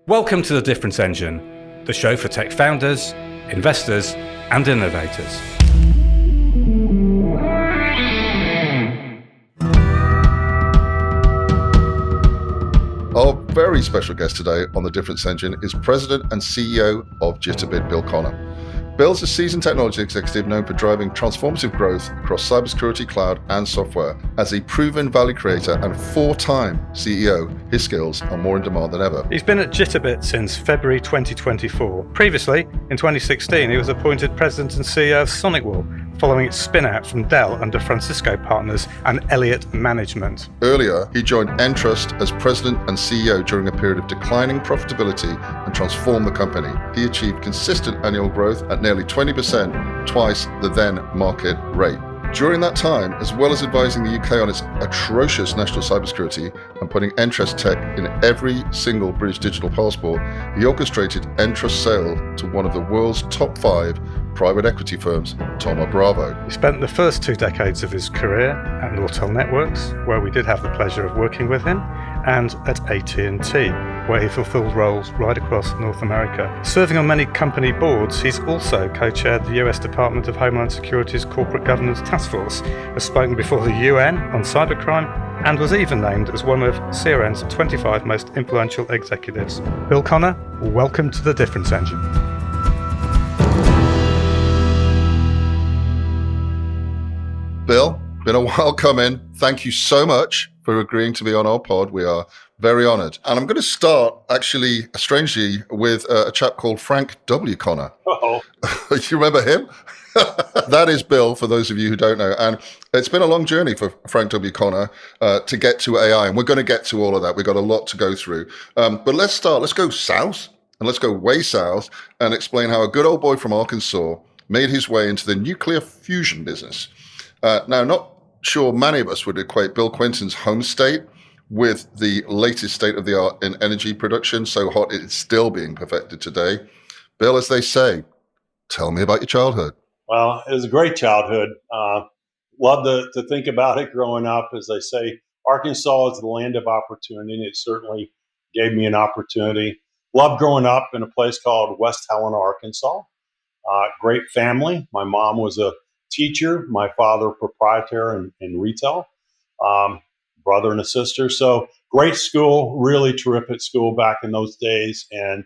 Welcome to The Difference Engine, the show for tech founders, investors, and innovators. Our very special guest today on The Difference Engine is President and CEO of Jitterbit, Bill Connor. Bill's a seasoned technology executive known for driving transformative growth across cybersecurity, cloud, and software. As a proven value creator and four-time CEO, his skills are more in demand than ever. He's been at Jitterbit since February 2024. Previously, in 2016, he was appointed President and CEO of SonicWall, following its spin-out from Dell under Francisco Partners and Elliott Management. Earlier, he joined Entrust as President and CEO during a period of declining profitability and transformed the company. He achieved consistent annual growth at nearly 20%, twice the then market rate. During that time, as well as advising the UK on its atrocious national cybersecurity and putting Entrust tech in every single British digital passport, he orchestrated Entrust's sale to one of the world's top 5 private equity firms, Thoma Bravo. He spent the first 2 decades of his career at Nortel Networks, where we did have the pleasure of working with him, and at AT&T, where he fulfilled roles right across North America. Serving on many company boards, he's also co-chaired the US Department of Homeland Security's Corporate Governance Task Force, has spoken before the UN on cybercrime, and was even named as one of CRN's 25 most influential executives. Bill Connor, welcome to The Difference Engine. Bill, been a while coming. Thank you so much for agreeing to be on our pod. We are very honored. And I'm going to start, actually, strangely, with a chap called Frank W. Connor. Uh-oh. You remember him? That is Bill, for those of you who don't know. And it's been a long journey for Frank W. Connor to get to AI. And we're going to get to all of that. We've got a lot to go through. But let's go south, and let's go way south, and explain how a good old boy from Arkansas made his way into the nuclear fusion business. Now, not sure many of us would equate Bill Clinton's home state with the latest state of the art in energy production, so hot it's still being perfected today. Bill, as they say, tell me about your childhood. Well, it was a great childhood. Loved to think about it growing up. As they say, Arkansas is the land of opportunity, and it certainly gave me an opportunity. Loved growing up in a place called West Helena, Arkansas. Great family. My mom was a teacher, my father proprietor in retail, brother and a sister. So great school, really terrific school back in those days, and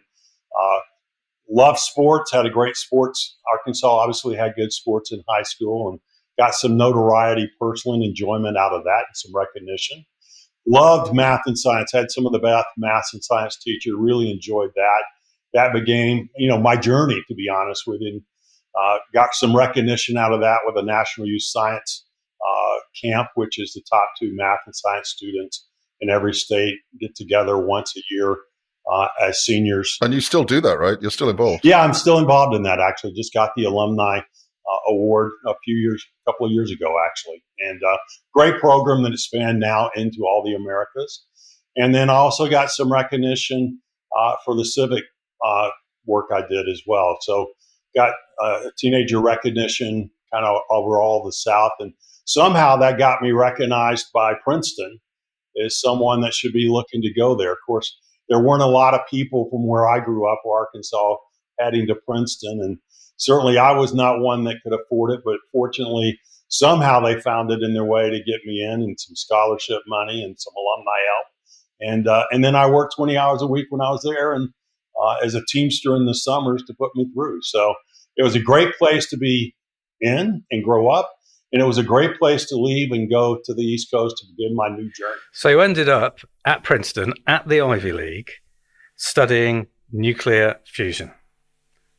loved sports, had a great sports. Arkansas obviously had good sports in high school and got some notoriety personally and enjoyment out of that and some recognition. Loved math and science, had some of the best math and science teachers, really enjoyed that. That began, my journey, to be honest with you. Got some recognition out of that with a National Youth Science camp, which is the top 2 math and science students in every state get together once a year as seniors. And you still do that, right? You're still involved? Yeah, I'm still involved in that, actually. Just got the alumni award a couple of years ago, actually. And great program that spanned now into all the Americas. And then I also got some recognition for the civic work I did as well. So got teenager recognition kind of over all the South. And somehow that got me recognized by Princeton as someone that should be looking to go there. Of course, there weren't a lot of people from where I grew up, Arkansas, heading to Princeton. And certainly I was not one that could afford it. But fortunately, somehow they found it in their way to get me in and some scholarship money and some alumni help. And then I worked 20 hours a week when I was there and as a teamster in the summers to put me through. So it was a great place to be in and grow up. And it was a great place to leave and go to the East Coast to begin my new journey. So you ended up at Princeton, at the Ivy League, studying nuclear fusion.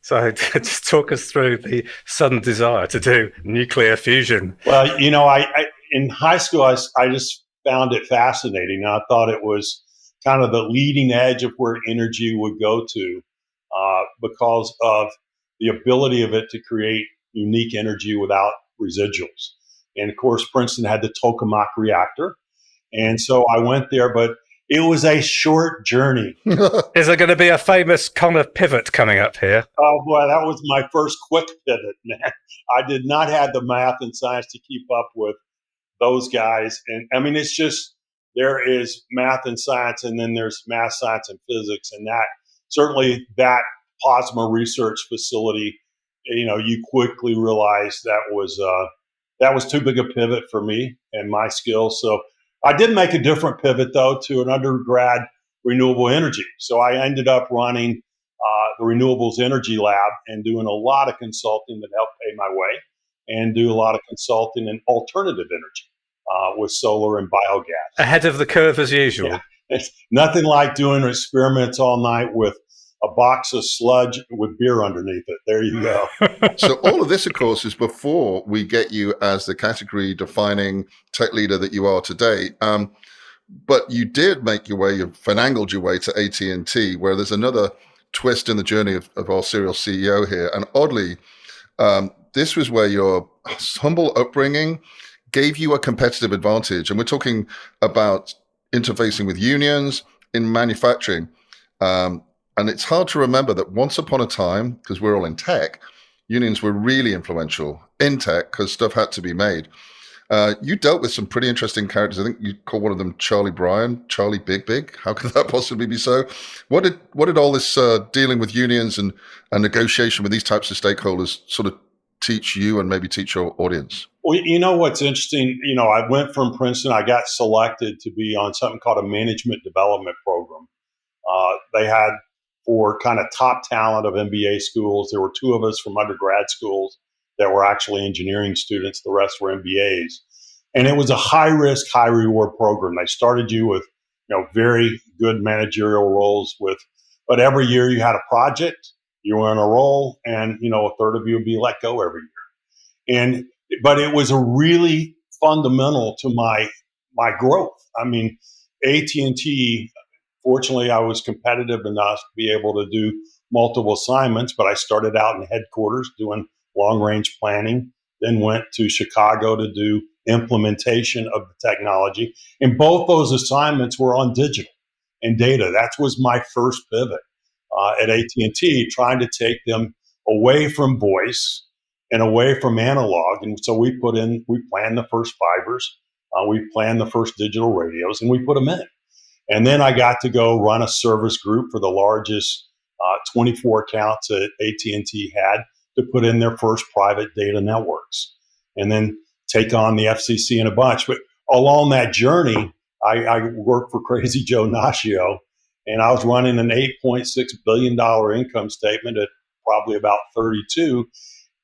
So just talk us through the sudden desire to do nuclear fusion. Well, I in high school, I just found it fascinating. I thought it was kind of the leading edge of where energy would go to because of the ability of it to create unique energy without residuals. And of course, Princeton had the tokamak reactor. And so I went there, but it was a short journey. Is there going to be a famous Connor pivot coming up here? Oh, boy, that was my first quick pivot, man. I did not have the math and science to keep up with those guys. And I mean, it's just, there is math and science, and then there's math, science, and physics. And that certainly that plasma research facility, you quickly realize that was too big a pivot for me and my skills. So I did make a different pivot though to an undergrad renewable energy. So I ended up running the renewables energy lab and doing a lot of consulting that helped pay my way, and do a lot of consulting in alternative energy with solar and biogas. Ahead of the curve as usual. Yeah. It's nothing like doing experiments all night with a box of sludge with beer underneath it. There you go. So all of this, of course, is before we get you as the category-defining tech leader that you are today. But you did make your way, you finagled your way to AT&T, where there's another twist in the journey of our serial CEO here. And oddly, this was where your humble upbringing gave you a competitive advantage. And we're talking about interfacing with unions in manufacturing. And it's hard to remember that once upon a time, because we're all in tech, unions were really influential in tech because stuff had to be made. You dealt with some pretty interesting characters. I think you called one of them Charlie Bryan, Charlie Big Big. How could that possibly be so? What did all this dealing with unions and negotiation with these types of stakeholders sort of teach you and maybe teach your audience? Well, what's interesting, I went from Princeton, I got selected to be on something called a management development program. They had, for kind of top talent of MBA schools, there were two of us from undergrad schools that were actually engineering students. The rest were MBAs. And it was a high risk, high reward program. They started you with, very good managerial roles but every year you had a project, you were in a role, and, a third of you would be let go every year. But it was a really fundamental to my growth. I mean, AT&T, fortunately, I was competitive enough to be able to do multiple assignments, but I started out in headquarters doing long-range planning, then went to Chicago to do implementation of the technology. And both those assignments were on digital and data. That was my first pivot at AT&T, trying to take them away from voice and away from analog. And so we planned the first fibers, we planned the first digital radios, and we put them in. And then I got to go run a service group for the largest 24 accounts that AT&T had to put in their first private data networks, and then take on the FCC and a bunch. But along that journey, I worked for Crazy Joe Naccio, and I was running an $8.6 billion income statement at probably about 32.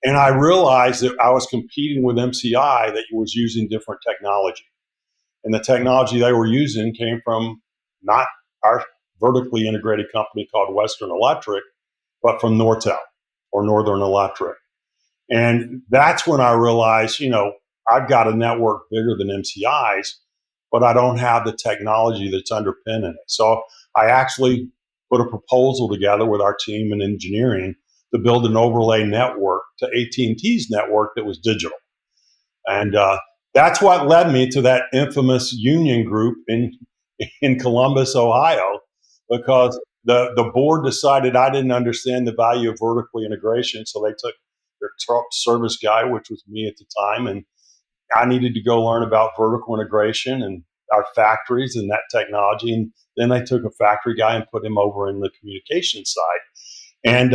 And I realized that I was competing with MCI that was using different technology. And the technology they were using came from not our vertically integrated company called Western Electric, but from Nortel or Northern Electric. And that's when I realized, I've got a network bigger than MCI's, but I don't have the technology that's underpinning it. So I actually put a proposal together with our team in engineering to build an overlay network to AT&T's network that was digital. And that's what led me to that infamous union group in Columbus, Ohio, because the board decided I didn't understand the value of vertical integration. So they took their top service guy, which was me at the time, and I needed to go learn about vertical integration and our factories and that technology. And then they took a factory guy and put him over in the communication side. And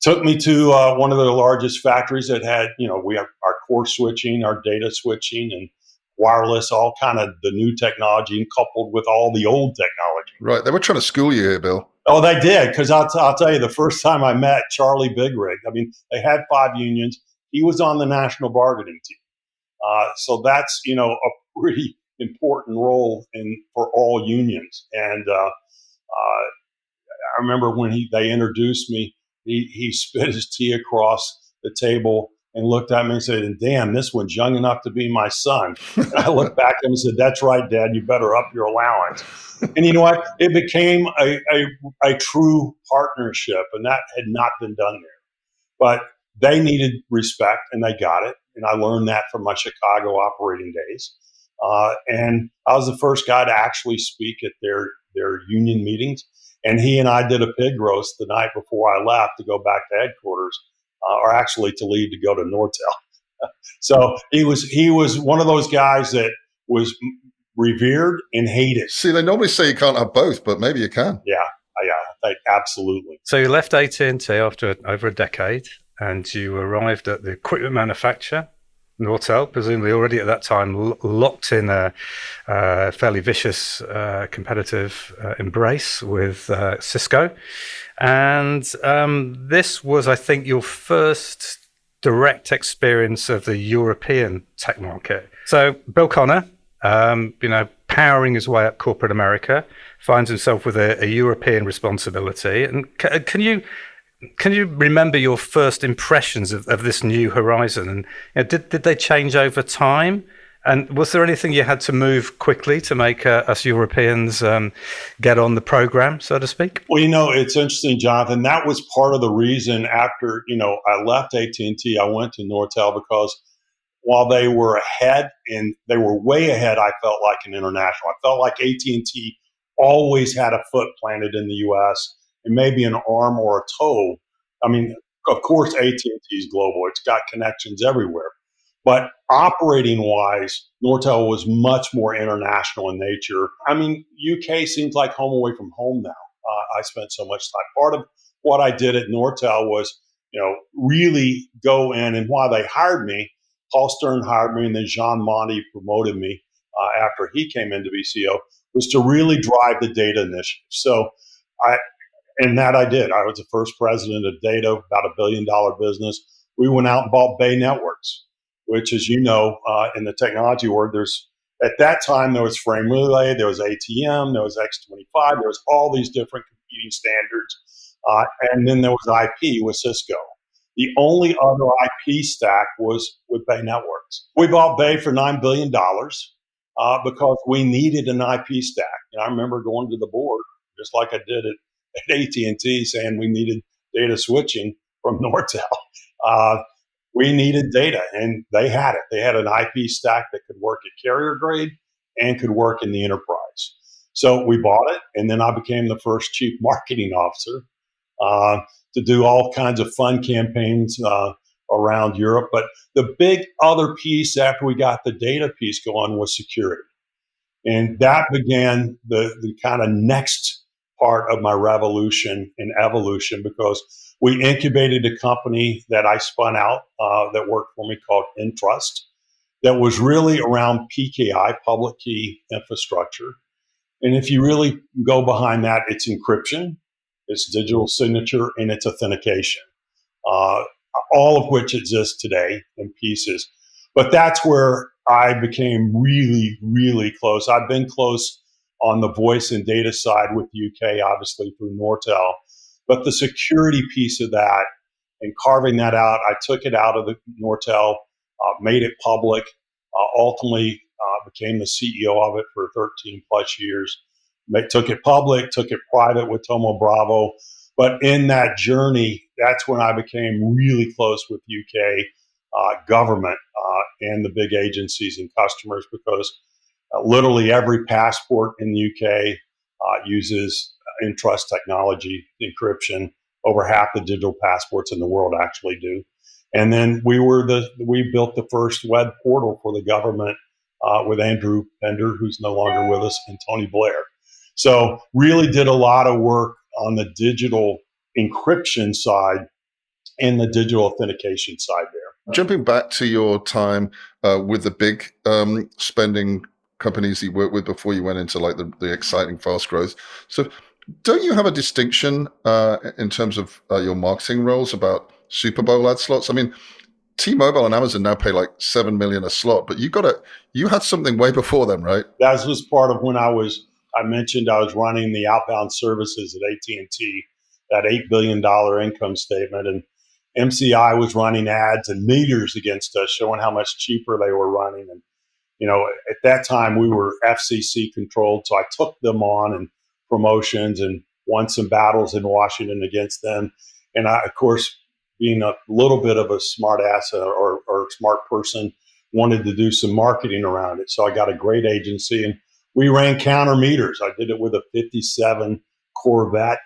took me to one of the largest factories that had, we have our core switching, our data switching, and wireless, all kind of the new technology coupled with all the old technology. Right. They were trying to school you here, Bill. Oh, they did. Because I'll tell you, the first time I met Charlie Big Rig, they had 5 unions. He was on the national bargaining team. So that's, a pretty important role for all unions. And I remember when they introduced me, he spit his tea across the table and looked at me and said, "Damn, this one's young enough to be my son." And I looked back at him and said, "That's right, Dad, you better up your allowance." And you know what? It became a true partnership, and that had not been done there. But they needed respect, and they got it. And I learned that from my Chicago operating days. And I was the first guy to actually speak at their union meetings. And he and I did a pig roast the night before I left to go back to headquarters, or actually to leave to go to Nortel. So he was one of those guys that was revered and hated. See, they normally say you can't have both, but maybe you can. Yeah, Absolutely. So you left AT&T after over a decade, and you arrived at the equipment manufacturer, Nortel, presumably already at that time locked in a fairly vicious competitive embrace with Cisco. And this was, I think, your first direct experience of the European tech market. So Bill Connor, powering his way up corporate America, finds himself with a European responsibility. And can you remember your first impressions of this new horizon? And did they change over time? And was there anything you had to move quickly to make us Europeans get on the program, so to speak? Well, it's interesting, Jonathan. That was part of the reason after, I left AT&T, I went to Nortel because while they were ahead, and they were way ahead, I felt like an international. I felt like AT&T always had a foot planted in the U.S. and maybe an arm or a toe. I mean, of course, AT&T is global. It's got connections everywhere. But operating wise, Nortel was much more international in nature. I mean, UK seems like home away from home now. I spent so much time. Part of what I did at Nortel was, really go in, and why they hired me, Paul Stern hired me, and then Jean Monty promoted me after he came in to be CEO, was to really drive the data initiative. So I did. I was the first president of data, about $1 billion business. We went out and bought Bay Networks, which, as you know, in the technology world, at that time there was frame relay, there was ATM, there was X25, there was all these different competing standards, and then there was IP with Cisco. The only other IP stack was with Bay Networks. We bought Bay for $9 billion because we needed an IP stack. And I remember going to the board, just like I did at AT&T, saying we needed data switching from Nortel. We needed data, and they had it. They had an IP stack that could work at carrier grade and could work in the enterprise. So we bought it, and then I became the first chief marketing officer to do all kinds of fun campaigns around Europe. But the big other piece after we got the data piece going was security. And that began the kind of next part of my revolution and evolution, because we incubated a company that I spun out that worked for me called Entrust, that was really around PKI, public key infrastructure. And if you really go behind that, it's encryption, it's digital signature, and it's authentication, all of which exists today in pieces. But that's where I became really, really close. I've been close on the voice and data side with the UK, obviously through Nortel. But the security piece of that and carving that out, I took it out of the Nortel, made it public, ultimately became the CEO of it for 13 plus years. Took it public, took it private with Tomo Bravo. But in that journey, that's when I became really close with UK government and the big agencies and customers, because literally every passport in the UK uses Entrust technology, encryption. Over half the digital passports in the world actually do. And then we built the first web portal for the government with Andrew Pender, who's no longer with us, and Tony Blair. So really did a lot of work on the digital encryption side and the digital authentication side there. Jumping back to your time with the big spending companies you worked with before you went into like the exciting fast growth. So don't you have a distinction in terms of your marketing roles about Super Bowl ad slots? I mean, T-Mobile and Amazon now pay like $7 million a slot, but you had something way before them, right? That was part of when I mentioned I was running the outbound services at AT&T, that $8 billion income statement, and MCI was running ads and meters against us, showing how much cheaper they were running. And, at that time we were FCC controlled. So I took them on and promotions and won some battles in Washington against them. And I, of course, being a little bit of a smart ass or smart person, wanted to do some marketing around it. So I got a great agency, and we ran counter meters. I did it with a 57 Corvette,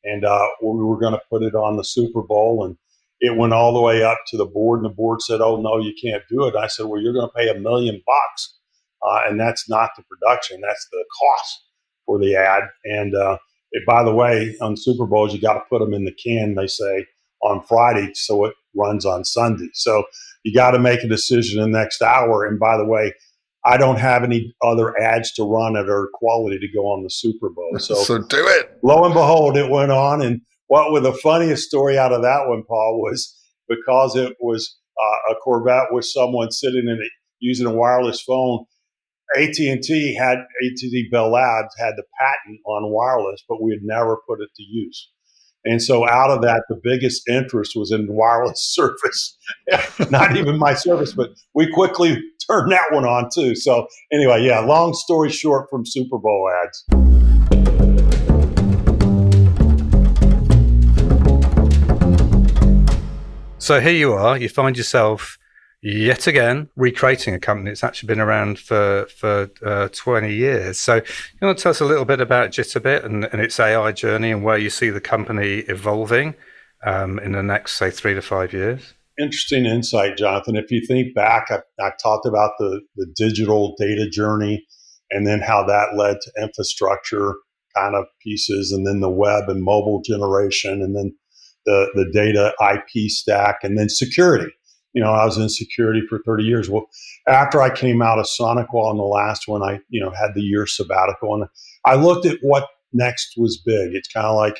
and we were going to put it on the Super Bowl, and it went all the way up to the board, and the board said, "Oh no, you can't do it." I said, "Well, you're going to pay $1 million, and that's not the production; that's the cost for the ad." And By the way, on Super Bowls, you got to put them in the can, they say, on Friday so it runs on Sunday. So you got to make a decision in the next hour. And by the way, I don't have any other ads to run that are quality to go on the Super Bowl. So, So do it. lo and behold, it went on. And what was the funniest story out of that one, Paul, was because it was a Corvette with someone sitting in it using a wireless phone. AT&T Bell Labs had the patent on wireless, but we had never put it to use. And so out of that, the biggest interest was in wireless service. Not even my service, but we quickly turned that one on too. So anyway, yeah, long story short from Super Bowl ads. So here you are, you find yourself yet again recreating a company that's actually been around for 20 years. So you want to tell us a little bit about Jitterbit and its AI journey and where you see the company evolving in the next, say, 3 to 5 years? Interesting insight, Jonathan. If you think back, I talked about the digital data journey and then how that led to infrastructure kind of pieces, and then the web and mobile generation, and then the data IP stack, and then security. I was in security for 30 years. Well, after I came out of SonicWall in the last one, I had the year sabbatical, and I looked at what next was big. It's kind of like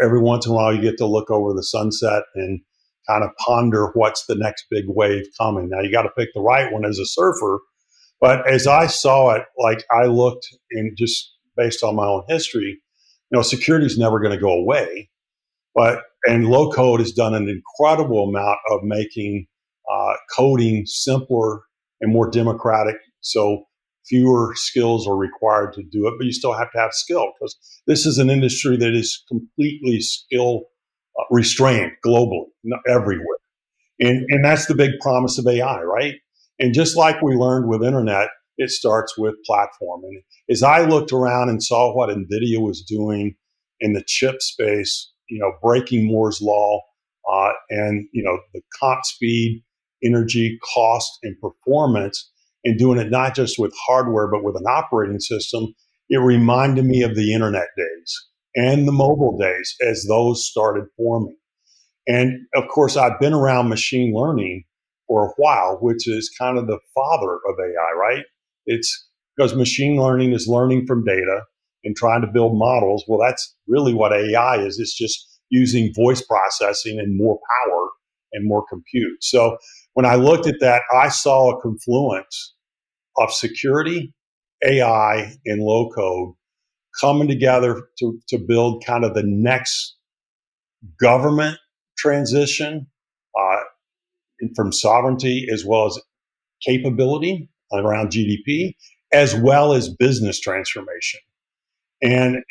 every once in a while you get to look over the sunset and kind of ponder what's the next big wave coming. Now you got to pick the right one as a surfer, but as I saw it, like I looked, and just based on my own history, security is never going to go away. And low code has done an incredible amount of making coding simpler and more democratic. So fewer skills are required to do it, but you still have to have skill, because this is an industry that is completely skill restrained globally, everywhere. And that's the big promise of AI, right? And just like we learned with internet, it starts with platform. And as I looked around and saw what NVIDIA was doing in the chip space, breaking Moore's law, and the comp speed, energy, cost, and performance, and doing it not just with hardware but with an operating system, it reminded me of the internet days and the mobile days as those started forming. And of course, I've been around machine learning for a while, which is kind of the father of AI, right? It's because machine learning is learning from data and trying to build models. Well, that's really what AI is. It's just using voice processing and more power and more compute. So when I looked at that, I saw a confluence of security, AI, and low code coming together to build kind of the next government transition from sovereignty, as well as capability around GDP, as well as business transformation. And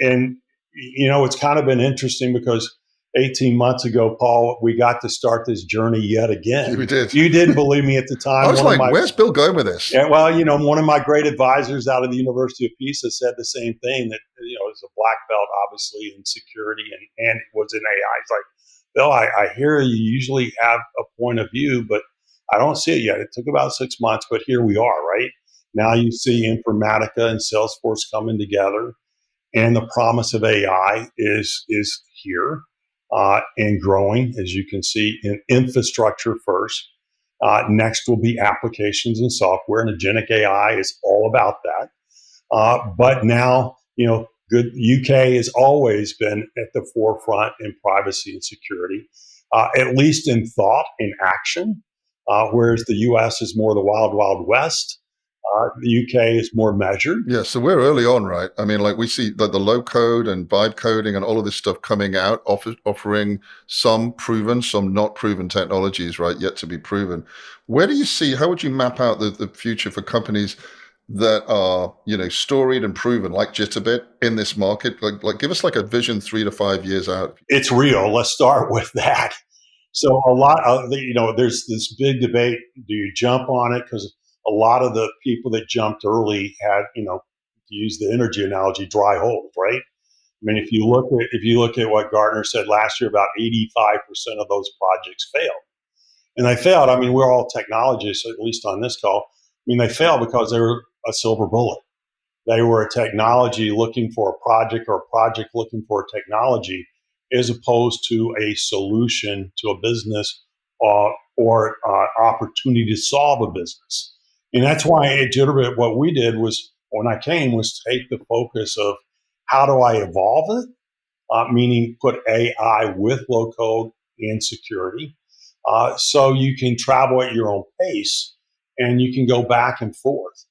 it's kind of been interesting because 18 months ago, Paul, we got to start this journey yet again. We did. You didn't believe me at the time. I was like, where's Bill going with this? Yeah, well, one of my great advisors out of the University of Pisa said the same thing, that, is a black belt, obviously, in security and was in AI. It's like, Bill, I hear you usually have a point of view, but I don't see it yet. It took about 6 months, but here we are, right? Now you see Informatica and Salesforce coming together, and the promise of AI is here and growing, as you can see, in infrastructure first. Next will be applications and software, and agentic AI is all about that. But now, good UK has always been at the forefront in privacy and security, at least in thought and action, whereas the US is more the wild, wild west. The UK is more measured. Yeah, so we're early on, right? I mean, like we see the low code and vibe coding and all of this stuff coming out, offering some proven, some not proven technologies, right, yet to be proven. Where do you see, how would you map out the future for companies that are, storied and proven, like Jitterbit, in this market? Like give us like a vision 3 to 5 years out. It's real. Let's start with that. So a lot of, there's this big debate. Do you jump on it? Because a lot of the people that jumped early had, to use the energy analogy, dry holes, right? I mean, if you look at what Gartner said last year, about 85% of those projects failed. And they failed. I mean, we're all technologists, at least on this call. I mean, they failed because they were a silver bullet. they were a technology looking for a project or a project looking for a technology, as opposed to a solution to a business or opportunity to solve a business. And that's why at Jitterbit, what we did was, when I came, was take the focus of how do I evolve it, meaning put AI with low code and security, so you can travel at your own pace and you can go back and forth.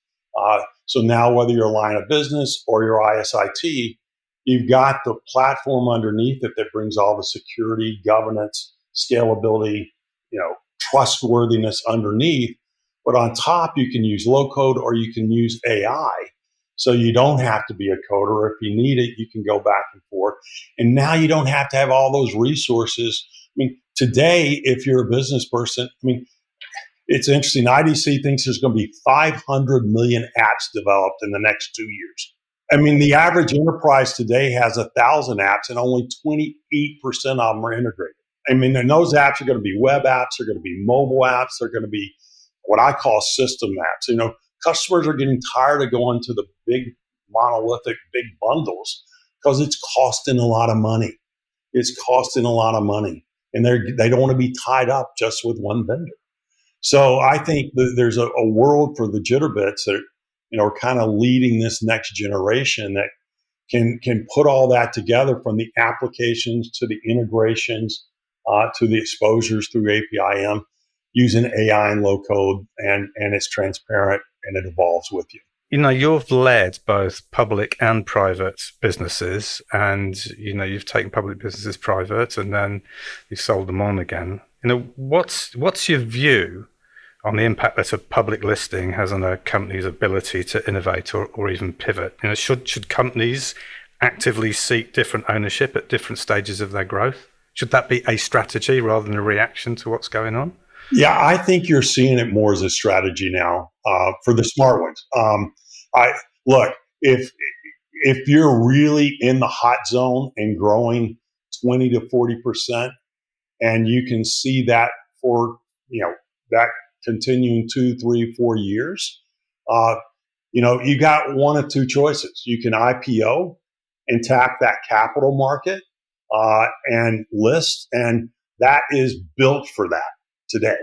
So now, whether you're a line of business or your ISIT, you've got the platform underneath it that brings all the security, governance, scalability, trustworthiness underneath. But on top, you can use low code or you can use AI. So you don't have to be a coder. If you need it, you can go back and forth. And now you don't have to have all those resources. I mean, today, if you're a business person, it's interesting. IDC thinks there's going to be 500 million apps developed in the next 2 years. The average enterprise today has 1,000 apps and only 28% of them are integrated. And those apps are going to be web apps, they're going to be mobile apps, they're going to be what I call system apps. Customers are getting tired of going to the big monolithic, big bundles because it's costing a lot of money. It's costing a lot of money. And they don't want to be tied up just with one vendor. So I think that there's a world for the Jitterbits that are kind of leading this next generation that can put all that together, from the applications to the integrations to the exposures through APIM, using AI and low code, and it's transparent and it evolves with you. You've led both public and private businesses, and you've taken public businesses private and then you've sold them on again. What's your view on the impact that a public listing has on a company's ability to innovate or even pivot? Should companies actively seek different ownership at different stages of their growth? Should that be a strategy rather than a reaction to what's going on? Yeah, I think you're seeing it more as a strategy now for the smart ones. If you're really in the hot zone and growing 20 to 40%, and you can see that for that continuing 2, 3, 4 years, you got one of two choices. You can IPO and tap that capital market and list, and that is built for that today.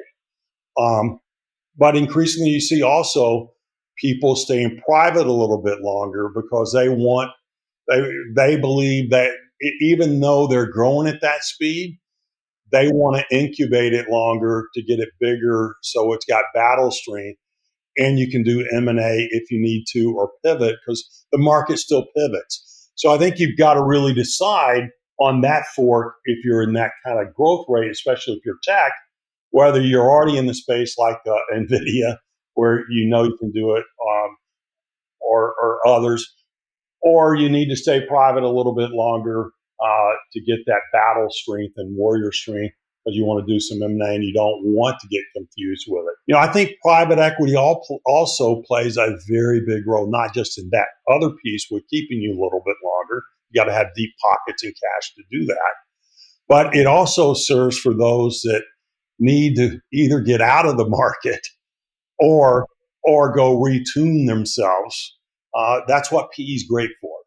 But increasingly, you see also people staying private a little bit longer because they believe that even though they're growing at that speed, they want to incubate it longer to get it bigger, so it's got battle strength, and you can do M&A if you need to, or pivot, because the market still pivots. So I think you've got to really decide on that fork if you're in that kind of growth rate, especially if you're tech, whether you're already in the space like NVIDIA, where you can do it, or others, or you need to stay private a little bit longer to get that battle strength and warrior strength, because you want to do some M&A and you don't want to get confused with it. I think private equity also plays a very big role, not just in that other piece with keeping you a little bit longer. You got to have deep pockets and cash to do that. But it also serves for those that need to either get out of the market or go retune themselves. That's what PE is great for,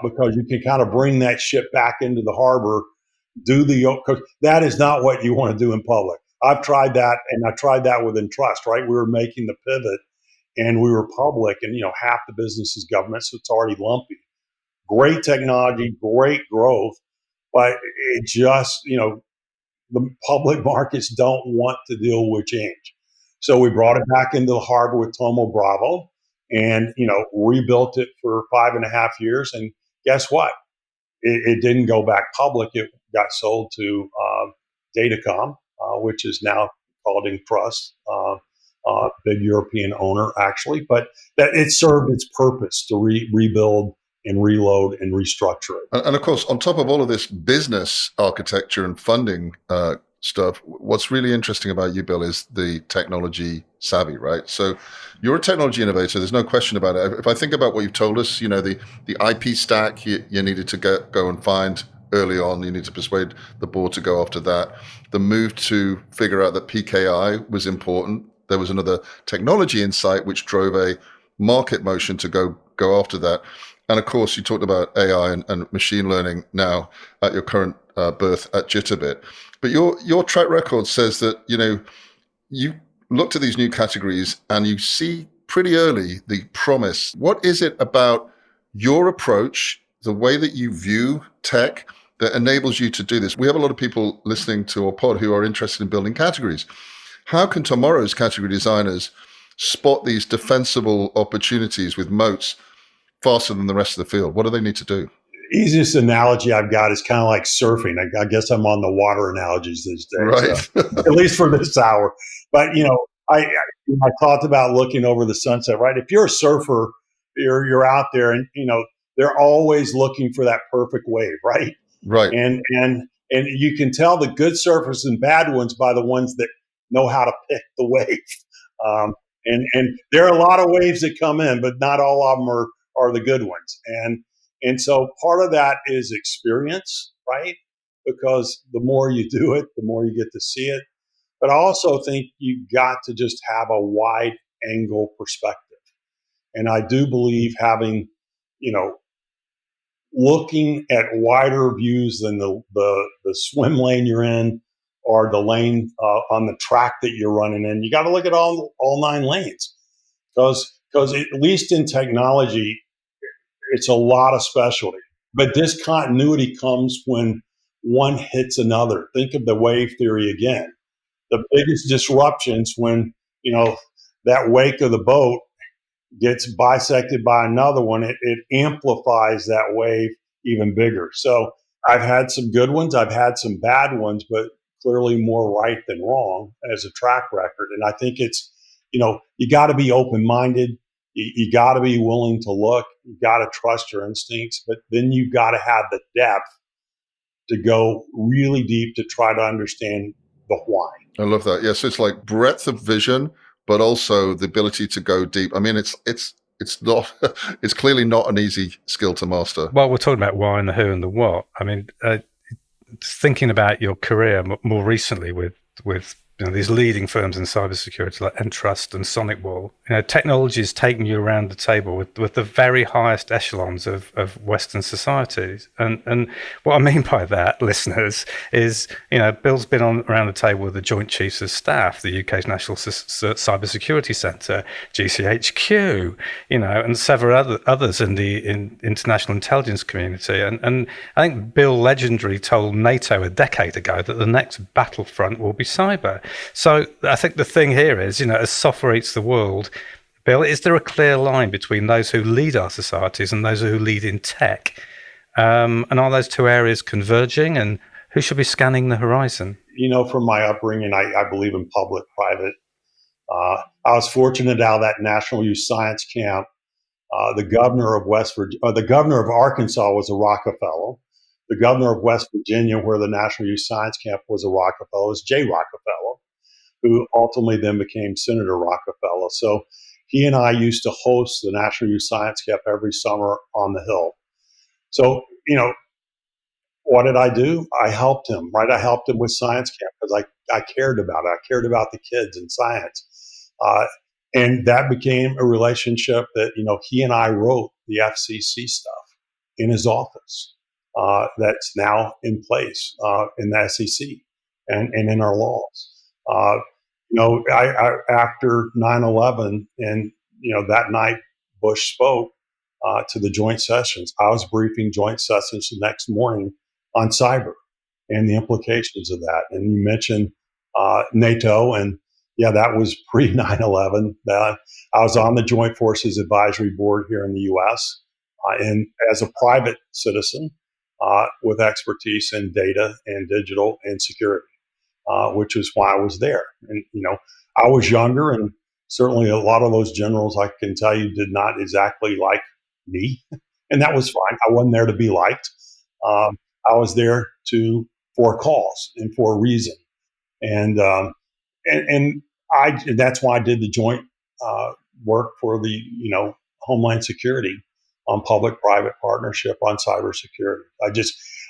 because you can kind of bring that ship back into the harbor, because that is not what you want to do in public. I've tried that, and I tried that with Entrust, right? We were making the pivot and we were public, and half the business is government, so it's already lumpy. Great technology, great growth, but it just, the public markets don't want to deal with change. So we brought it back into the harbor with Tomo Bravo, and rebuilt it for 5.5 years. And guess what? It didn't go back public. It got sold to Datacom, which is now called Entrust, big European owner actually. But that it served its purpose to rebuild and reload and restructure it. And of course, on top of all of this business architecture and funding stuff, what's really interesting about you, Bill, is the technology savvy, right? So you're a technology innovator. There's no question about it. If I think about what you've told us, the IP stack you needed to go and find early on, you need to persuade the board to go after that. The move to figure out that PKI was important. There was another technology insight which drove a market motion to go go after that. And of course, you talked about AI and machine learning now at your current berth at Jitterbit. But your track record says that, you look to these new categories and you see pretty early the promise. What is it about your approach, the way that you view tech, that enables you to do this? We have a lot of people listening to our pod who are interested in building categories. How can tomorrow's category designers spot these defensible opportunities with moats faster than the rest of the field? What do they need to do? Easiest analogy I've got is kind of like surfing. I guess I'm on the water analogies these days, Right. at least for this hour. But I talked about looking over the sunset. Right, if you're a surfer, you're out there, and they're always looking for that perfect wave, right? Right. And you can tell the good surfers and bad ones by the ones that know how to pick the wave. And there are a lot of waves that come in, but not all of them are the good ones. And so part of that is experience, right? Because the more you do it, the more you get to see it. But I also think you've got to just have a wide angle perspective. And I do believe having, looking at wider views than the swim lane you're in or the lane on the track that you're running in, you got to look at all 9 lanes. Because at least in technology, it's a lot of specialty. But discontinuity comes when one hits another. Think of the wave theory again. The biggest disruptions when, that wake of the boat gets bisected by another one, it amplifies that wave even bigger. So I've had some good ones, I've had some bad ones, but clearly more right than wrong as a track record. And I think it's, you got to be open-minded. You got to be willing to look. You got to trust your instincts, but then you got to have the depth to go really deep to try to understand the why. I love that. Yeah, so it's like breadth of vision, but also the ability to go deep. I mean, it's not it's clearly not an easy skill to master. Well, we're talking about why and the who and the what. I mean, thinking about your career more recently with these leading firms in cybersecurity like Entrust and SonicWall, technology is taking you around the table with the very highest echelons of Western societies. And what I mean by that, listeners, is, Bill's been around the table with the Joint Chiefs of Staff, the UK's National Cybersecurity Centre, GCHQ, and several others in the international intelligence community. And I think Bill Legendary told NATO a decade ago that the next battlefront will be cyber. So I think the thing here is, as software eats the world, Bill, is there a clear line between those who lead our societies and those who lead in tech? And are those two areas converging, and who should be scanning the horizon? From my upbringing, I believe in public-private. I was fortunate out of that National Youth Science Camp. The governor of Arkansas was a Rockefeller. The governor of West Virginia, where the National Youth Science Camp was a Rockefeller, was Jay Rockefeller, who ultimately then became Senator Rockefeller. So he and I used to host the National Youth Science Camp every summer on the Hill. So, what did I do? I helped him, right? I helped him with science camp because I cared about it. I cared about the kids in science. And that became a relationship that, he and I wrote the FCC stuff in his office that's now in place in the SEC and in our laws. After 9/11 and, that night Bush spoke to the joint sessions, I was briefing joint sessions the next morning on cyber and the implications of that. And you mentioned NATO, and that was pre 9/11. I was on the Joint Forces Advisory Board here in the U.S. And as a private citizen with expertise in data and digital and security, which is why I was there. And I was younger, and certainly a lot of those generals, I can tell you, did not exactly like me, and that was fine. I wasn't there to be liked. I was there for a cause and for a reason, and that's why I did the joint work for the Homeland Security on public-private partnership on cybersecurity.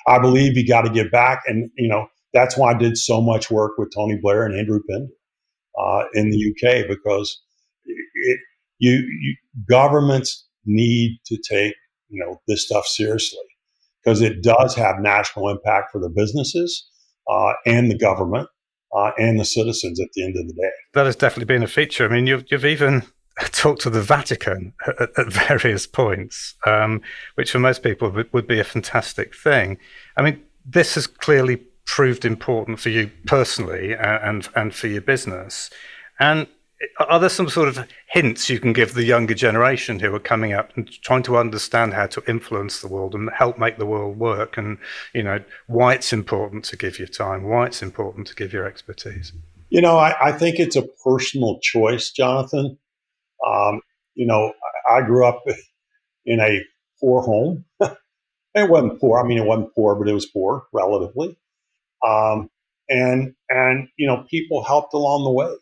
I believe you got to get back, and that's why I did so much work with Tony Blair and Andrew Pender in the UK, because governments need to take this stuff seriously, because it does have national impact for the businesses and the government and the citizens at the end of the day. That has definitely been a feature. I mean, you've even talked to the Vatican at various points, which for most people would be a fantastic thing. I mean, this has clearly proved important for you personally and for your business. And are there some sort of hints you can give the younger generation who are coming up and trying to understand how to influence the world and help make the world work, and why it's important to give your time, why it's important to give your expertise? I think it's a personal choice, Jonathan. I grew up in a poor home. It wasn't poor. I mean, it wasn't poor, but it was poor relatively. And people helped along the way.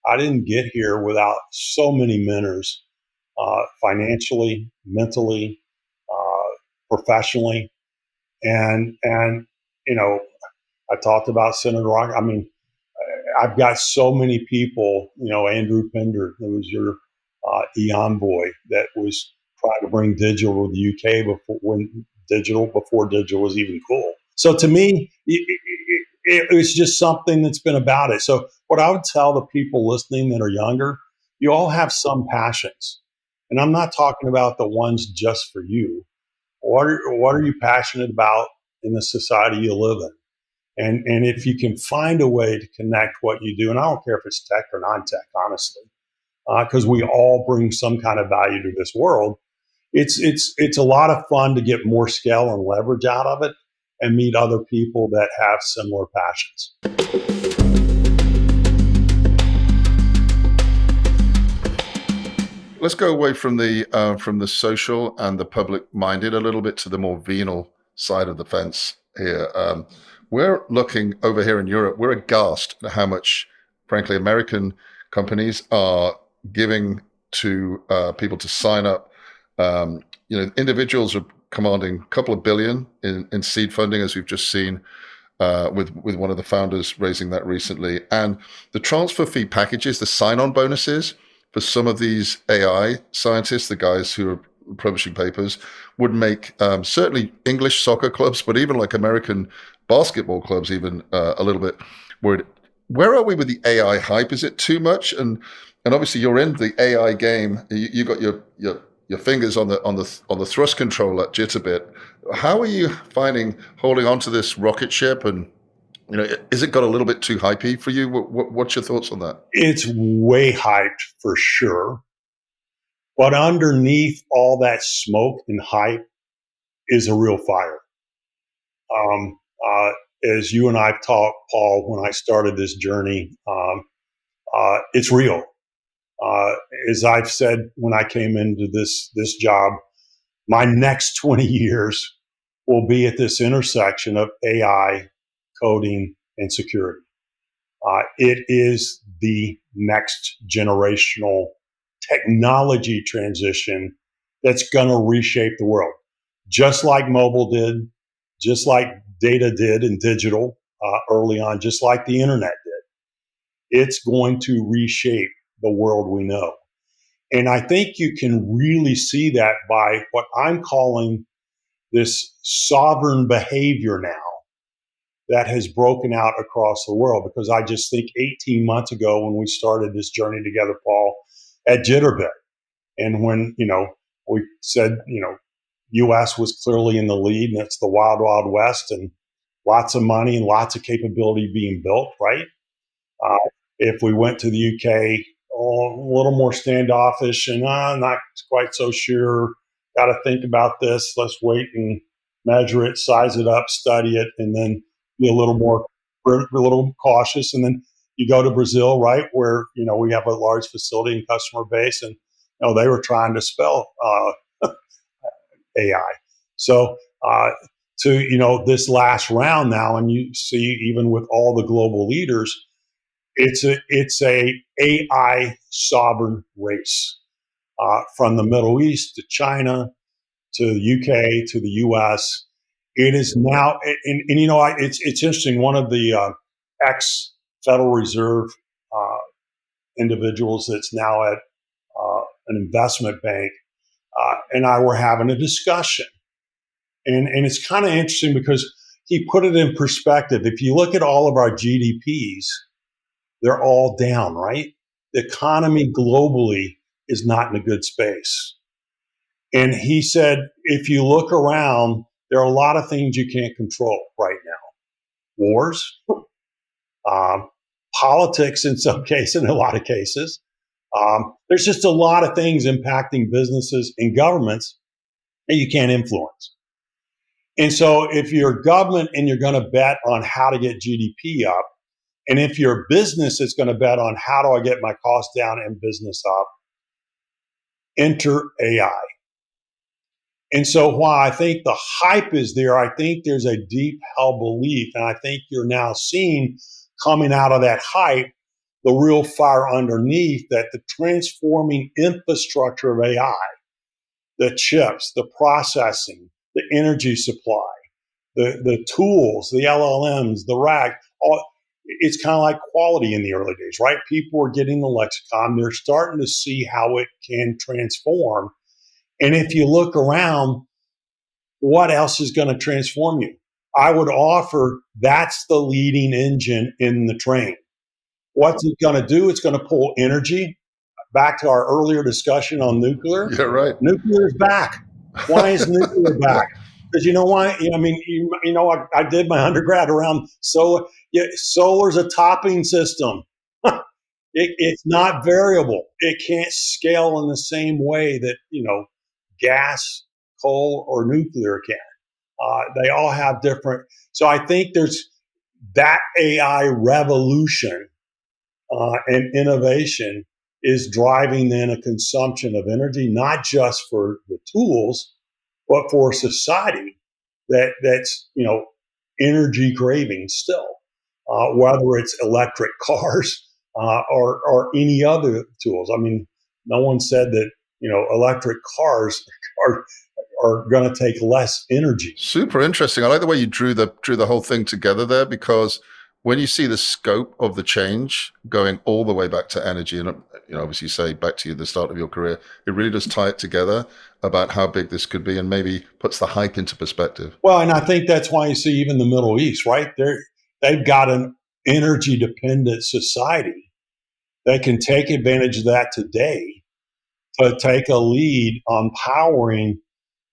I didn't get here without so many mentors, financially, mentally, professionally, and I talked about Senator Rock. I mean, I've got so many people. Andrew Pender, who was your e-envoy, that was trying to bring digital to the UK before digital was even cool. So to me, it was just something that's been about it. So what I would tell the people listening that are younger, you all have some passions. And I'm not talking about the ones just for you. What are you passionate about in the society you live in? And if you can find a way to connect what you do, and I don't care if it's tech or non-tech, honestly, because we all bring some kind of value to this world, it's a lot of fun to get more scale and leverage out of it and meet other people that have similar passions. Let's go away from the social and the public-minded a little bit to the more venal side of the fence here. We're looking over here in Europe. We're aghast at how much, frankly, American companies are giving to people to sign up. Individuals are commanding a couple of billion in seed funding, as we've just seen with one of the founders raising that recently. And the transfer fee packages, the sign-on bonuses for some of these AI scientists, the guys who are publishing papers, would make certainly English soccer clubs, but even like American basketball clubs, even a little bit worried. Where are we with the AI hype? Is it too much? And obviously you're in the AI game. You got your fingers on the thrust control at Jitterbit. How are you finding holding on to this rocket ship? And is it got a little bit too hypey for you? What's your thoughts on that? It's way hyped for sure, but underneath all that smoke and hype is a real fire. As you and I talked, Paul, when I started this journey, it's real. As I've said when I came into this job, my next 20 years will be at this intersection of AI, coding, and security. It is the next generational technology transition that's going to reshape the world, just like mobile did, just like data did and digital early on, just like the internet did. It's going to reshape the world we know. And I think you can really see that by what I'm calling this sovereign behavior now that has broken out across the world. Because I just think 18 months ago when we started this journey together, Paul, at Jitterbit, and when, we said, U.S. was clearly in the lead and it's the wild, wild west and lots of money and lots of capability being built, right? If we went to the UK, a little more standoffish and not quite so sure, got to think about this, let's wait and measure it, size it up, study it, and then be a little cautious. And then you go to Brazil, right, where, we have a large facility and customer base, and, they were trying to spell AI. So to, this last round now, and you see even with all the global leaders, it's a AI sovereign race from the Middle East to China to the UK to the US. It is now, and it's interesting. One of the ex Federal Reserve individuals that's now at an investment bank and I were having a discussion. And it's kind of interesting because he put it in perspective. If you look at all of our GDPs, they're all down, right? The economy globally is not in a good space. And he said, if you look around, there are a lot of things you can't control right now. Wars, um, politics in some cases, in a lot of cases. There's just a lot of things impacting businesses and governments that you can't influence. And so if you're a government and you're going to bet on how to get GDP up, and if your business is going to bet on how do I get my costs down and business up, enter AI. And so while I think the hype is there, I think there's a deep held belief, and I think you're now seeing coming out of that hype, the real fire underneath, that the transforming infrastructure of AI, the chips, the processing, the energy supply, the tools, the LLMs, the RAG, all, it's kind of like quality in the early days, right? People are getting the lexicon. They're starting to see how it can transform. And if you look around, what else is going to transform you? I would offer that's the leading engine in the train. What's it going to do? It's going to pull energy. Back to our earlier discussion on nuclear. Yeah, right. Nuclear is back. Why is nuclear back? Because you know why? I mean, I did my undergrad around solar. Yeah, solar's a topping system. It's not variable. It can't scale in the same way that gas, coal, or nuclear can. They all have different. So I think there's that AI revolution and innovation is driving then a consumption of energy, not just for the tools, but for society that's energy craving still, whether it's electric cars or any other tools. I mean, no one said that electric cars are going to take less energy. Super interesting. I like the way you drew the whole thing together there, because when you see the scope of the change going all the way back to energy, and obviously you say back to the start of your career, it really does tie it together about how big this could be, and maybe puts the hype into perspective. Well, and I think that's why you see even the Middle East, right? They've got an energy dependent society. They can take advantage of that today to take a lead on powering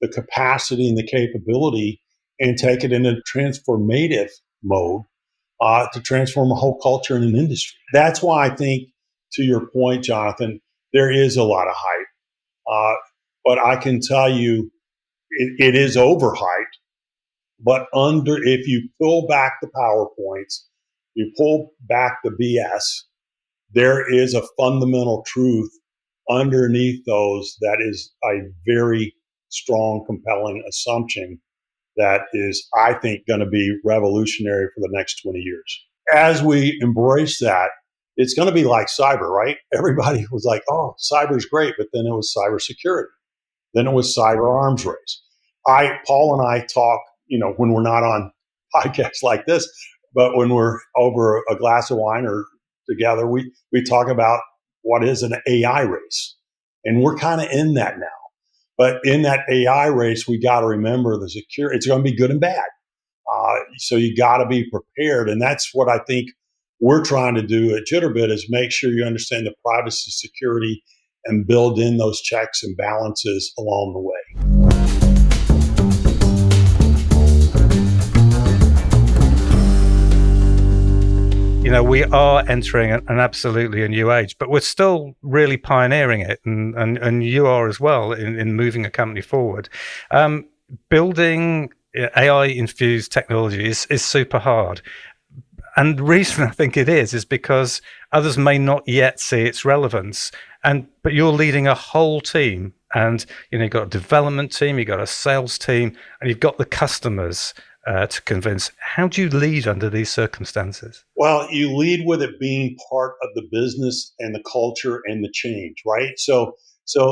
the capacity and the capability and take it into transformative mode to transform a whole culture and an industry. That's why I think, to your point, Jonathan, there is a lot of hype. But I can tell you it is overhyped. But if you pull back the PowerPoints, you pull back the BS, there is a fundamental truth underneath those that is a very strong, compelling assumption that is, I think, going to be revolutionary for the next 20 years. As we embrace that, it's going to be like cyber, right? Everybody was like, oh, cyber's great, but then it was cybersecurity. Then it was cyber arms race. Paul and I talk, when we're not on podcasts like this, but when we're over a glass of wine or together, we talk about what is an AI race. And we're kind of in that now. But in that AI race, we got to remember the security. It's going to be good and bad. So you got to be prepared. And that's what I think we're trying to do at Jitterbit, is make sure you understand the privacy, security, and build in those checks and balances along the way. We are entering an absolutely a new age, but we're still really pioneering it, and you are as well in moving a company forward. Building AI-infused technology is super hard. And the reason I think it is because others may not yet see its relevance. But you're leading a whole team, and you've got a development team, you've got a sales team, and you've got the customers to convince. How do you lead under these circumstances? Well, you lead with it being part of the business and the culture and the change, right? So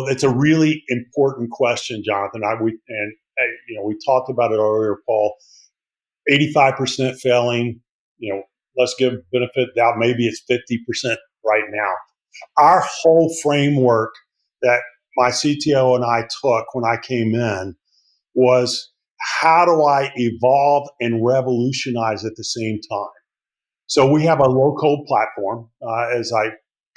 it's a really important question, Jonathan. We talked about it earlier, Paul. 85% failing. Let's give benefit of doubt. Maybe it's 50% right now. Our whole framework that my CTO and I took when I came in was, how do I evolve and revolutionize at the same time? So we have a low code platform, as I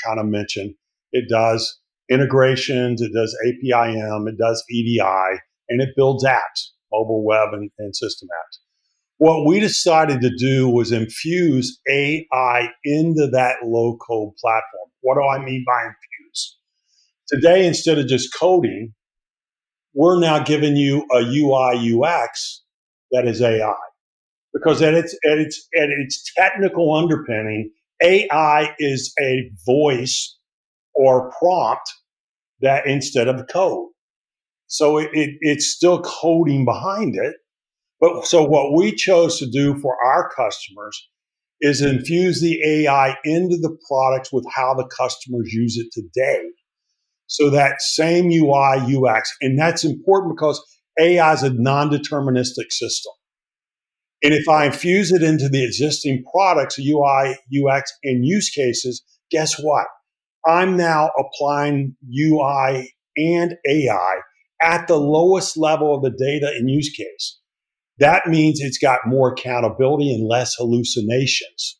kind of mentioned. It does integrations, it does APIM, it does EDI, and it builds apps, mobile web and system apps. What we decided to do was infuse AI into that low code platform. What do I mean by infuse? Today, instead of just coding, we're now giving you a UI UX that is AI, because at its technical underpinning, AI is a voice or prompt that instead of code. So it's still coding behind it. But so what we chose to do for our customers is infuse the AI into the products with how the customers use it today. So that same UI, UX, and that's important because AI is a non-deterministic system. And if I infuse it into the existing products, UI, UX, and use cases, guess what? I'm now applying UI and AI at the lowest level of the data and use case. That means it's got more accountability and less hallucinations.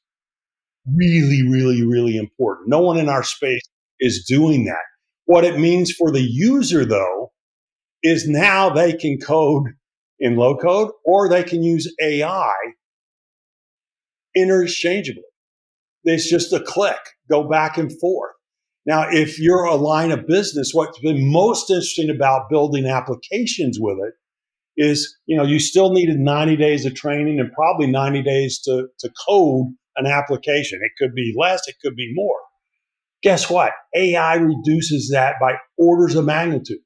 Really, really, really important. No one in our space is doing that. What it means for the user, though, is now they can code in low code or they can use AI interchangeably. It's just a click, go back and forth. Now, if you're a line of business, what's been most interesting about building applications with it is, you still needed 90 days of training and probably 90 days to code an application. It could be less, it could be more. Guess what? AI reduces that by orders of magnitude.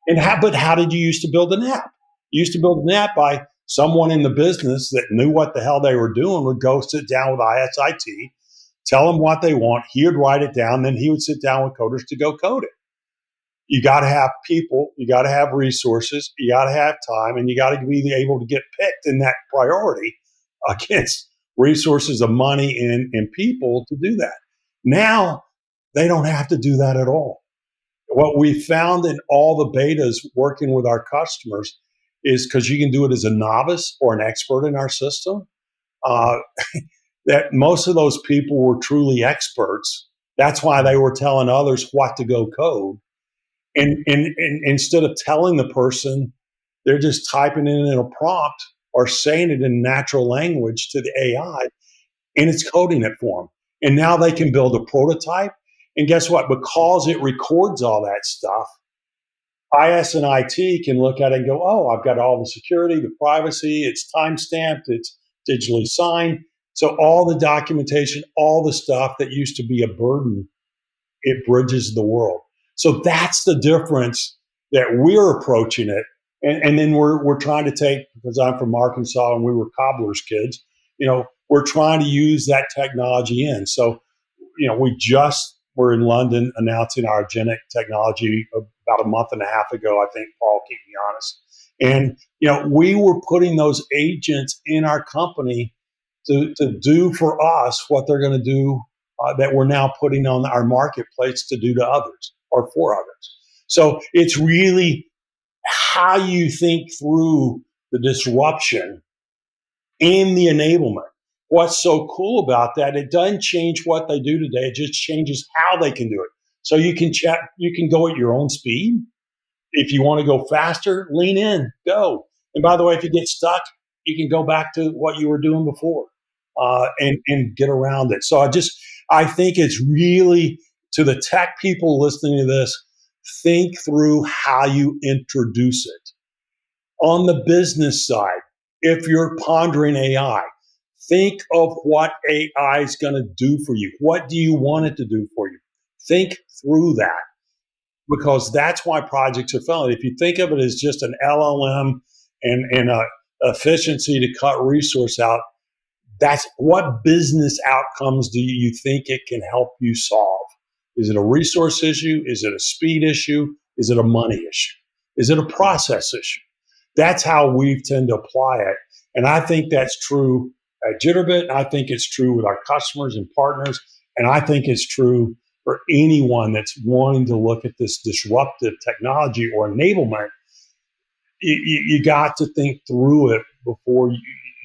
But how did you used to build an app? You used to build an app by someone in the business that knew what the hell they were doing would go sit down with ISIT, tell them what they want. He would write it down. Then he would sit down with coders to go code it. You got to have people, you got to have resources, you got to have time, and you got to be able to get picked in that priority against resources of money and people to do that. Now, they don't have to do that at all. What we found in all the betas working with our customers is, because you can do it as a novice or an expert in our system, that most of those people were truly experts. That's why they were telling others what to go code. And instead of telling the person, they're just typing it in a prompt or saying it in natural language to the AI, and it's coding it for them. And now they can build a prototype. And guess what? Because it records all that stuff, IS and IT can look at it and go, oh, I've got all the security, the privacy, it's time-stamped, it's digitally signed. So all the documentation, all the stuff that used to be a burden, it bridges the world. So that's the difference that we're approaching it. And then we're trying to take, because I'm from Arkansas and we were cobblers kids, we're trying to use that technology in. So, we just were in London announcing our agentic technology about a month and a half ago, I think, Paul, keep me honest. And, we were putting those agents in our company to do for us what they're going to do, that we're now putting on our marketplace to do to others or for others. So it's really how you think through the disruption and the enablement. What's so cool about that, it doesn't change what they do today, it just changes how they can do it. So you can go at your own speed. If you want to go faster, lean in, go. And by the way, if you get stuck, you can go back to what you were doing before, and get around it. So I think it's really, to the tech people listening to this, think through how you introduce it. On the business side, if you're pondering AI, think of what AI is going to do for you. What do you want it to do for you? Think through that, because that's why projects are failing. If you think of it as just an LLM and a efficiency to cut resource out, that's what business outcomes do you think it can help you solve? Is it a resource issue? Is it a speed issue? Is it a money issue? Is it a process issue? That's how we tend to apply it. And I think that's true at Jitterbit. I think it's true with our customers and partners. And I think it's true for anyone that's wanting to look at this disruptive technology or enablement, you got to think through it before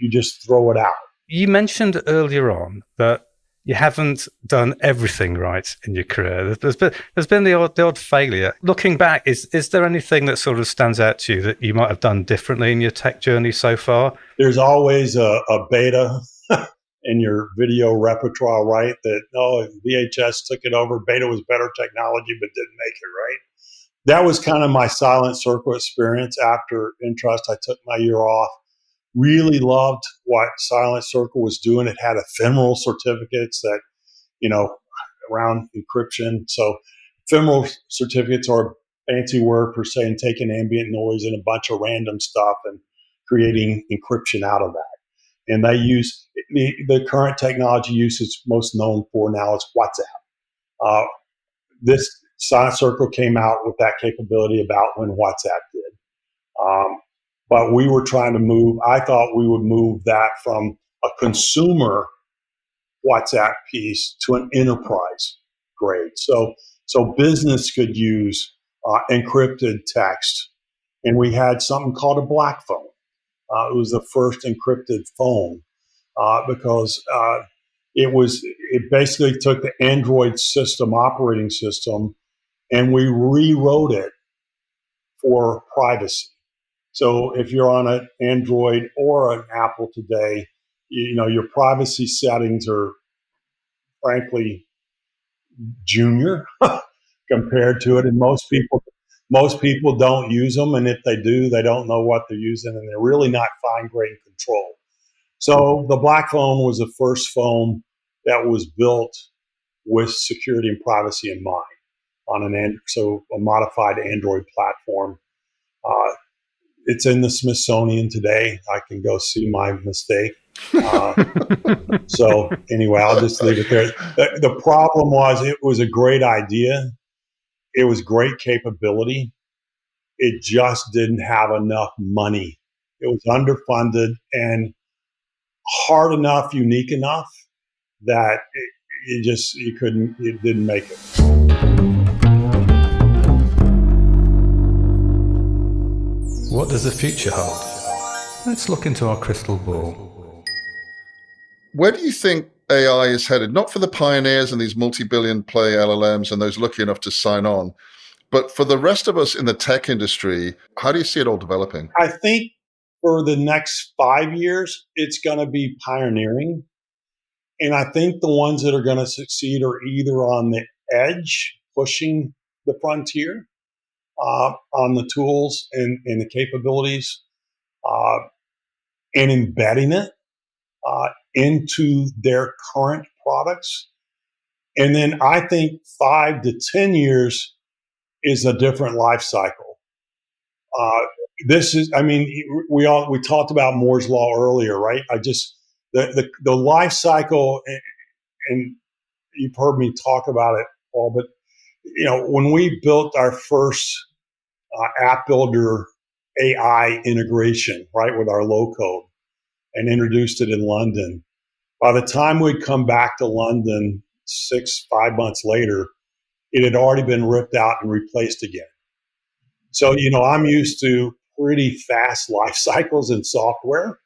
you just throw it out. You mentioned earlier on that you haven't done everything right in your career. There's been the odd failure. Looking back, is there anything that sort of stands out to you that you might have done differently in your tech journey so far? There's always a beta in your video repertoire, right? That, VHS took it over. Beta was better technology, but didn't make it, right? That was kind of my silent circle experience after Entrust. I took my year off. Really loved what Silent Circle was doing. It had ephemeral certificates that, around encryption. So ephemeral certificates are a fancy word for saying taking ambient noise and a bunch of random stuff and creating encryption out of that. And they use the current technology use it's most known for now is WhatsApp. This Silent Circle came out with that capability about when WhatsApp did. But we were trying to move, I thought we would move that from a consumer WhatsApp piece to an enterprise grade. So business could use encrypted text. And we had something called a black phone. It was the first encrypted phone because it basically took the Android system, operating system, and we rewrote it for privacy. So if you're on an Android or an Apple today, your privacy settings are frankly junior compared to it. And most people don't use them. And if they do, they don't know what they're using and they're really not fine-grained control. So the black phone was the first phone that was built with security and privacy in mind on a modified Android platform. It's in the Smithsonian today. I can go see my mistake. So anyway, I'll just leave it there. The problem was it was a great idea. It was great capability. It just didn't have enough money. It was underfunded and hard enough, unique enough that it didn't make it. What does the future hold? Let's look into our crystal ball. Where do you think AI is headed? Not for the pioneers and these multi-billion play LLMs and those lucky enough to sign on, but for the rest of us in the tech industry, how do you see it all developing? I think for the next 5 years, it's going to be pioneering. And I think the ones that are going to succeed are either on the edge, pushing the frontier, on the tools and the capabilities, and embedding it into their current products. And then I think 5 to 10 years is a different life cycle. We talked about Moore's Law earlier, right? The life cycle, and you've heard me talk about it, Paul, but when we built our first app builder AI integration, right, with our low code and introduced it in London, by the time we'd come back to London 5 months later, it had already been ripped out and replaced again. So, I'm used to pretty fast life cycles in software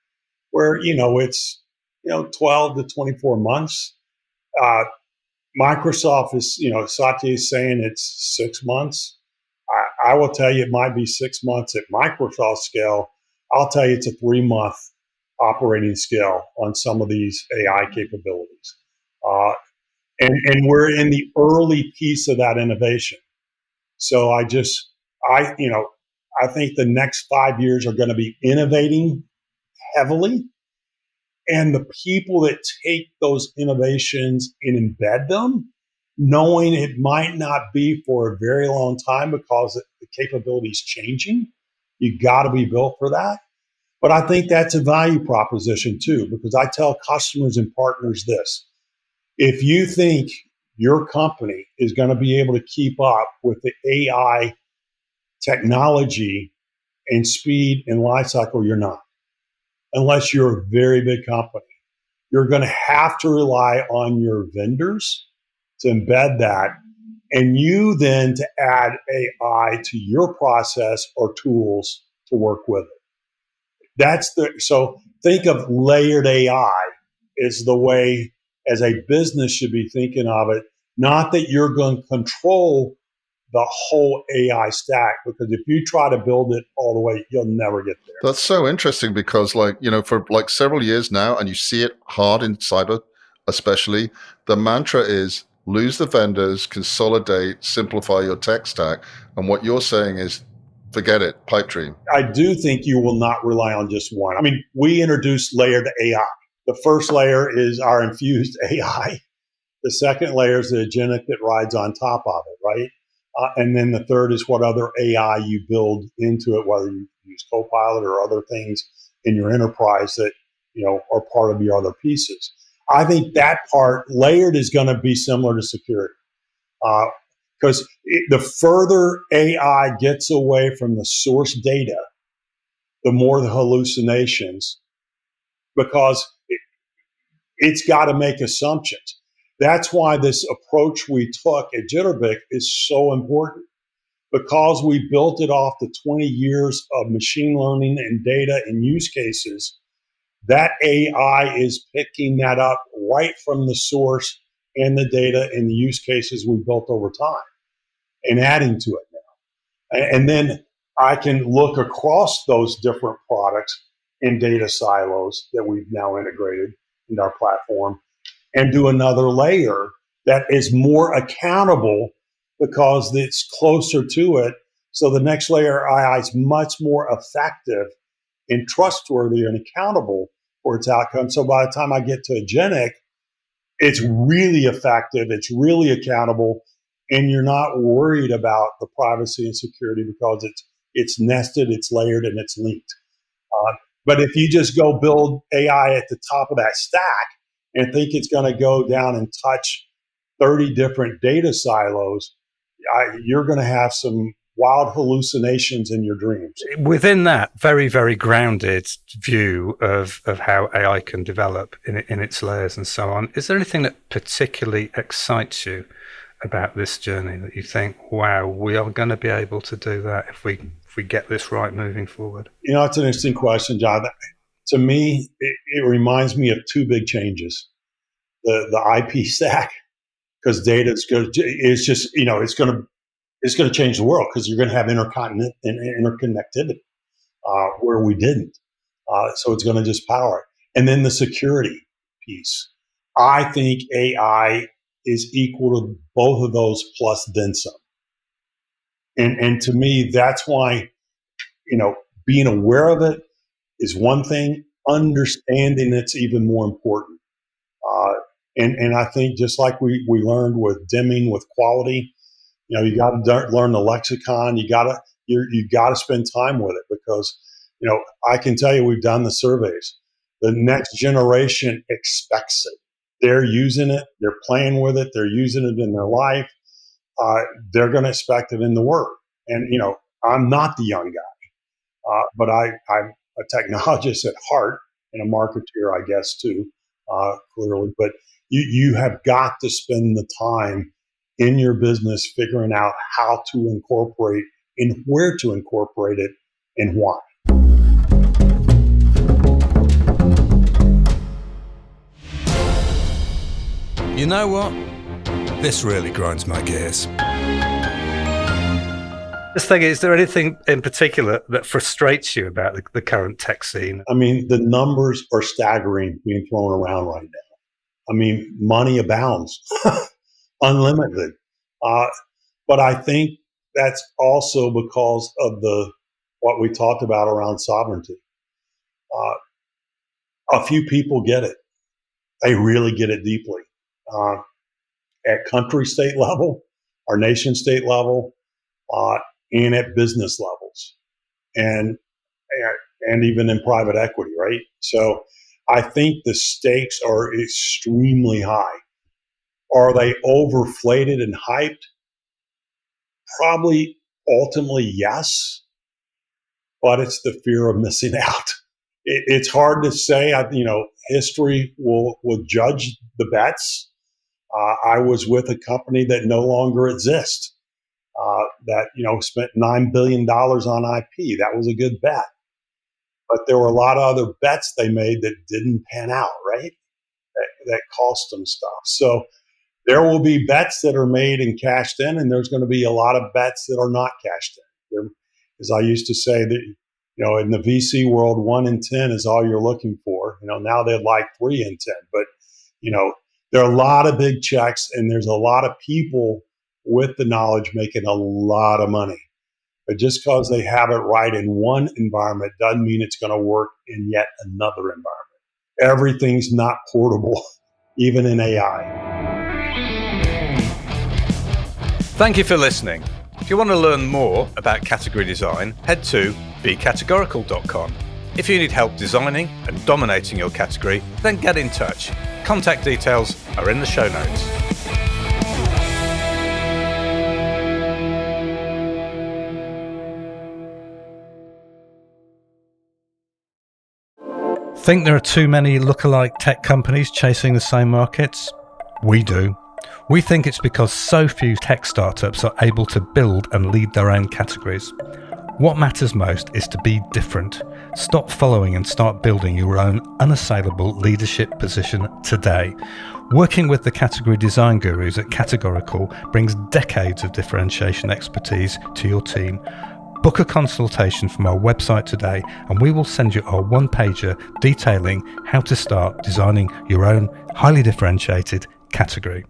where, it's, 12 to 24 months. Microsoft is, Satya is saying it's 6 months. I will tell you it might be 6 months at Microsoft scale. I'll tell you it's a 3-month operating scale on some of these AI capabilities. And we're in the early piece of that innovation. So I think the next 5 years are going to be innovating heavily. And the people that take those innovations and embed them, knowing it might not be for a very long time because the capability is changing, you got to be built for that. But I think that's a value proposition too, because I tell customers and partners this: if you think your company is going to be able to keep up with the AI technology and speed and lifecycle, you're not. Unless you're a very big company, you're going to have to rely on your vendors to embed that, and you then to add AI to your process or tools to work with it. So think of layered AI is the way as a business should be thinking of it. Not that you're going to control the whole AI stack, because if you try to build it all the way, you'll never get there. That's so interesting because, for like several years now, and you see it hard in cyber, especially, the mantra is lose the vendors, consolidate, simplify your tech stack. And what you're saying is forget it, pipe dream. I do think you will not rely on just one. I mean, we introduced layered AI. The first layer is our infused AI. The second layer is the agentic that rides on top of it, right? And then the third is what other AI you build into it, whether you use Copilot or other things in your enterprise that are part of your other pieces. I think that part layered is going to be similar to security, because the further AI gets away from the source data, the more the hallucinations, because it's got to make assumptions. That's why this approach we took at Jitterbit is so important, because we built it off the 20 years of machine learning and data and use cases. That AI is picking that up right from the source and the data and the use cases we built over time and adding to it now. And then I can look across those different products and data silos that we've now integrated in our platform and do another layer that is more accountable because it's closer to it. So the next layer of AI is much more effective and trustworthy and accountable for its outcome. So by the time I get to agentic, it's really effective, it's really accountable, and you're not worried about the privacy and security because it's nested, it's layered, and it's linked. But if you just go build AI at the top of that stack and think it's going to go down and touch 30 different data silos, you're going to have some wild hallucinations in your dreams. Within that very, very grounded view of how AI can develop in its layers and so on, is there anything that particularly excites you about this journey that you think, wow, we are going to be able to do that if we get this right moving forward? It's an interesting question, John. To me, it reminds me of two big changes. The IP stack, because data is going to, it's just, it's going to change the world, because you're going to have interconnectivity where we didn't. So it's going to just power it. And then the security piece. I think AI is equal to both of those plus then some. And to me, that's why, being aware of it is one thing. Understanding it's even more important. And I think just like we learned with Deming with quality, you got to learn the lexicon. You got to spend time with it, because I can tell you, we've done the surveys. The next generation expects it. They're using it. They're playing with it. They're using it in their life. They're going to expect it in the work. And I'm not the young guy, but I'm a technologist at heart and a marketeer, I guess, too, clearly. But you have got to spend the time in your business figuring out how to incorporate and where to incorporate it and why. You know what? This really grinds my gears. This thing, is there anything in particular that frustrates you about the current tech scene? I mean, the numbers are staggering being thrown around right now. I mean, money abounds, unlimited. But I think that's also because of what we talked about around sovereignty. A few people get it. They really get it deeply. At country state level, our nation state level, and at business levels, and even in private equity, right? So I think the stakes are extremely high. Are they overflated and hyped? Probably ultimately yes, but it's the fear of missing out. It's hard to say. History will judge the bets, I was with a company that no longer exists, that spent $9 billion on IP. That was a good bet. But there were a lot of other bets they made that didn't pan out, right? That cost them stuff. So there will be bets that are made and cashed in, and there's going to be a lot of bets that are not cashed in. As I used to say, that in the VC world, 1 in 10 is all you're looking for. Now they'd like 3 in 10, but there are a lot of big checks, and there's a lot of people with the knowledge making a lot of money. But just because they have it right in one environment doesn't mean it's going to work in yet another environment. Everything's not portable, even in AI. Thank you for listening. If you want to learn more about category design, head to becategorical.com. If you need help designing and dominating your category, then get in touch. Contact details are in the show notes. Think there are too many lookalike tech companies chasing the same markets? We do. We think it's because so few tech startups are able to build and lead their own categories. What matters most is to be different. Stop following and start building your own unassailable leadership position today. Working with the category design gurus at Categorical brings decades of differentiation expertise to your team. Book a consultation from our website today, and we will send you our one-pager detailing how to start designing your own highly differentiated category.